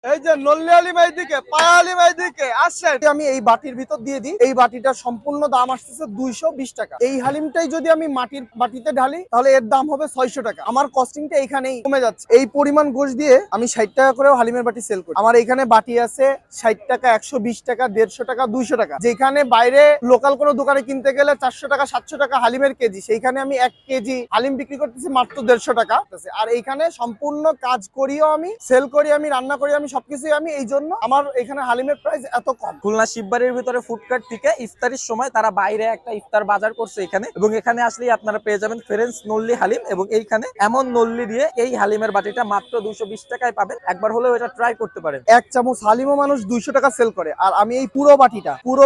এই যে নল্লি আলী ভাই দিকে পায়া আলী ভাই দিকে আসছেন, আমি এই বাটির ভিতর দিয়ে দিই। এই বাটিটার সম্পূর্ণ দাম আসতেছে 220 টাকা। এই হালিমটাই যদি আমি মাটির বাটিতে ঢালি তাহলে এর দাম হবে 600 টাকা। আমার কস্টিংটা এখানেই কমে যাচ্ছে। এই পরিমাণ গোশ দিয়ে আমি 60 টাকা করেও হালিমের বাটি সেল করি। আমার এখানে বাটি আছে 60 টাকা, 120 টাকা, 150 টাকা, 200 টাকা। যেখানে বাইরে লোকাল কোনো দোকানে কিনতে গেলে 400 টাকা 700 টাকা হালিমের কেজি, সেইখানে আমি 1 কেজি হালিম বিক্রি করতেছি মাত্র 150 টাকা। আর এইখানে সম্পূর্ণ কাজ করিও আমি সেল করি, আমি রান্না করি, আমি সবকিছুই আমি, এই জন্য আমার এখানে হালিমের প্রাইস এত কম। খুলনা শিববাড়ির ভিতরে ফুডকার্ট থেকে ইফতারির সময় তারা বাইরে একটা ইফতার বাজার করছে এখানে, এবং এখানে আসলেই আপনারা পেয়ে যাবেন ফ্রেন্স নল্লি হালিম, এবং এইখানে এমন নল্লি দিয়ে এই হালিমের বাটিটা মাত্র 220 টাকায় পাবেন। একবার হলেও এটা ট্রাই করতে পারেন। এক চামচ হালিমও মানুষ 200 টাকা সেল করে, আর আমি এই পুরো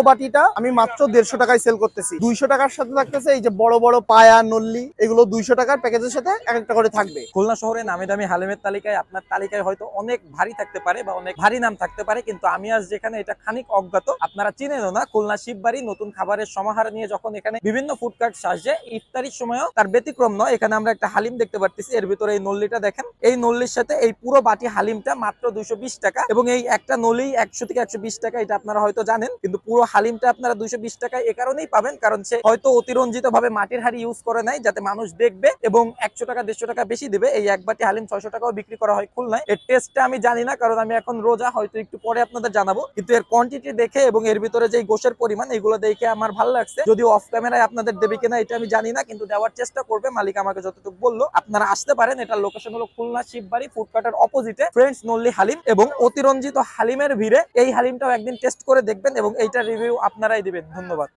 বাটিটা আমি মাত্র 150 টাকায় সেল করতেছি। 200 টাকার সাথে থাকতেছে এই যে বড় বড় পায়া নল্লি, এগুলো 200 টাকার প্যাকেজের সাথে এক একটা করে থাকবে। খুলনা শহরে নামি দামি হালিমের তালিকায় আপনার তালিকায় হয়তো অনেক ভারী থাকতে পারে বা অনেক ভারী নাম থাকতে পারে, কিন্তু আমি আজ যেখানে এটা খানিক অজ্ঞাত, আপনারা চিনেনও না। খুলনা শিববাড়ি নতুন খাবারের সমাহার নিয়ে যখন এখানে বিভিন্ন ফুডকার্ট সাজে, ইফতারির সময়ও তার ব্যতিক্রম নয়। এখানে আমরা একটা হালিম দেখতে পারতেছি, এর ভিতরে এই নল্লিটা দেখেন। এই নল্লির সাথে এই পুরো বাটি হালিমটা মাত্র 220 টাকা, এবং এই একটা নলি 100 থেকে 120 টাকা, এটা আপনারা হয়তো জানেন। কিন্তু পুরো হালিমটা আপনারা 220 টাকায় এ কারণেই পাবেন, কারণ সে হয়তো অতিরঞ্জিত ভাবে মাটির হাড়ি ইউজ করে নাই, যাতে মানুষ দেখবে, এবং 100 টাকা 150 টাকা বেশি দিবে। এই এক বাটি হালিম 600 টাকাও বিক্রি করা হয় খুলনায়। এর টেস্টটা আমি জানি না, কারণ আমি এখন রোজা, হয়তো একটু পরে আপনাদের জানাবো। কিন্তু এর কোয়ান্টিটি দেখে এবং এর ভিতরে যে গোশের পরিমাণ, এগুলো দেখে আমার ভালো লাগছে। যদিও অফ ক্যামেরায় আপনাদের দেবে কিনা এটা আমি জানি না, কিন্তু দেওয়ার চেষ্টা করবে। মালিক আমাকে যতটুকু বললো। আপনারা আসতে পারেন। এটার লোকেশন হলো খুলনা শিববাড়ি ফুডকার্টের অপোজিটে ফ্রেন্ডস নল্লি হালিম, এবং অতিরঞ্জিত হালিমের ভিড়ে এই হালিমটাও একদিন টেস্ট করে দেখবেন, এবং এইটার রিভিউ আপনারাই দিবেন। ধন্যবাদ।